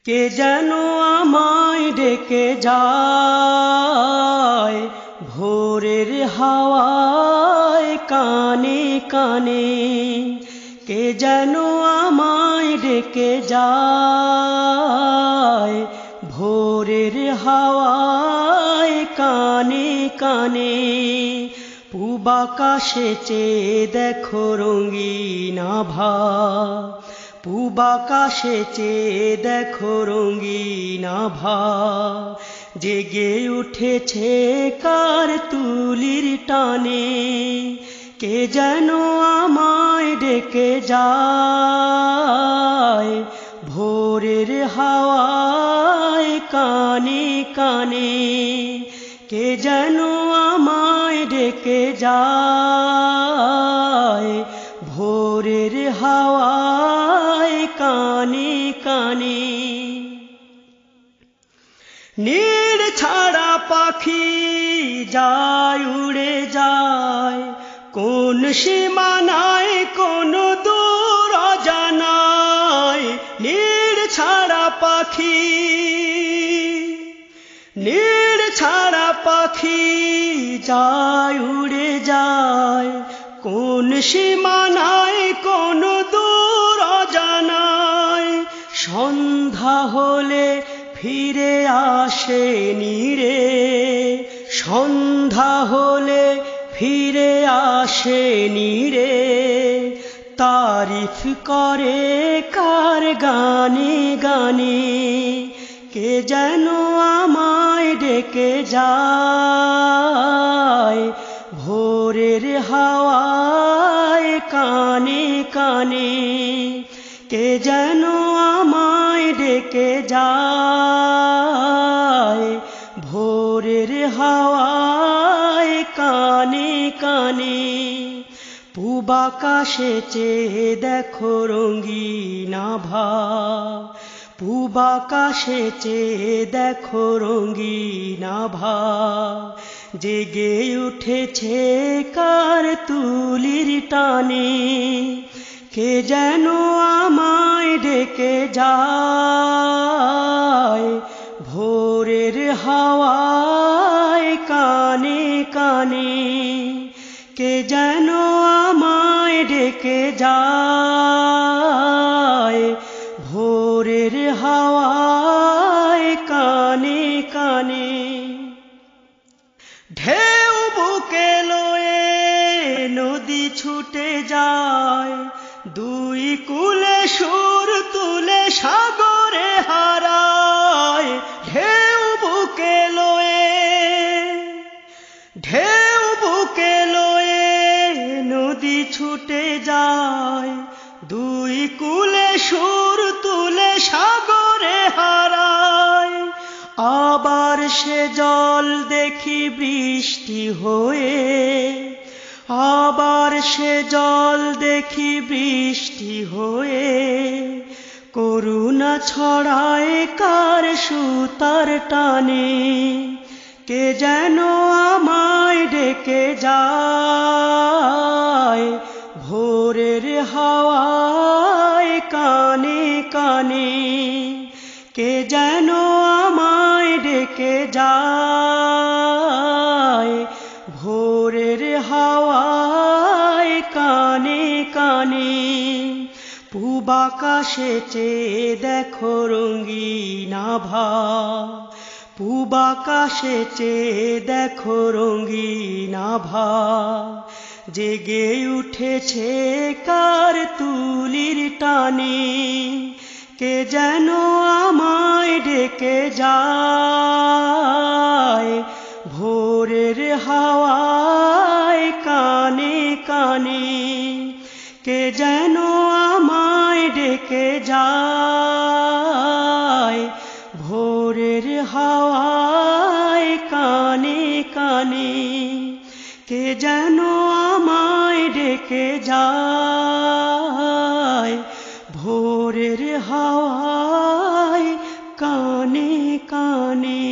কে যেন আমায় ডেকে যায় ভোরের হাওয়ায় কানে কানে। কে যেন আমায় ডেকে যায় ভোরের হাওয়ায় কানে কানে। পূব আকাশে চেয়ে দেখো রঙিন আভা, পূব আকাশে চেয়ে দেখো রঙিন আভা। জেগে উঠেছে কার তুলির টানে। কে যেন আমায় ডেকে যায় ভোরের হাওয়ায় কানে কানে। কে যেন আমায় ডেকে যায় ভোরের হাওয়ায় কানে কানে। নীড় ছাড়া পাখি যায় উড়ে যায়, কোন সীমানায় কোন দূর অজানায়। নীড় ছাড়া পাখি, নীড় ছাড়া পাখি যায় উড়ে যায়, কোন সীমানায় কোন দূর অজানায়। সন্ধ্যা হলে ফিরে আসে নীড়ে, সন্ধ্যা হলে ফিরে আসে নীড়ে। তারিফ করে কার গানে গানে। কে যেন আমায় ডেকে যায় ভোরের হাওয়ায় কানে কানে। কে যেন আমায় ডেকে যায় ভোরের হাওয়ায় কানে কানে। পূব আকাশে চেয়ে দেখো রঙিন আভা, পূব আকাশে চেয়ে দেখো রঙিন আভা। জেগে উঠেছে কার তুলির টানে। কে যেন আমায় ডেকে যায় ভোরের হাওয়ায় কানে কানে। কে যেন আমায় ডেকে যায় ভোরের হাওয়ায় কানে কানে। ঢেউ বুকে লয়ে নদী ছুটে যায়, দুই কূলে সুর তুলে সাগরে হারায়। ঢেউ বুকে লয়ে, ঢেউ বুকে লয়ে নদী ছুটে যায়, দুই কূলে সুর তুলে সাগরে হারায়। আবার সে জল দেখি বৃষ্টি হয়ে, আবার সে জল দেখি বৃষ্টি হয়ে। করুণা ছড়ায় কার সুতার টানে। কে যেন আমায় ডেকে যায় ভোরের হাওয়ায় কানে কানে। কে যেন আমায় ডেকে যায় ভোরের হাওয়ায় কানে কানে। পূব আকাশে চেয়ে দেখো রঙিন আভা, পূব আকাশে চেয়ে দেখো রঙিন আভা। জেগে উঠেছে কার তুলির টানে। কে যেন আমায় ডেকে যায় ভোরের হাওয়ায় কানে কানে। কে যেন আমায় ডেকে যায় ভোরের হাওয়ায় কানে কানে। কে যেন আমায় ডেকে যায় ভোরের হাওয়ায় কানে কানে।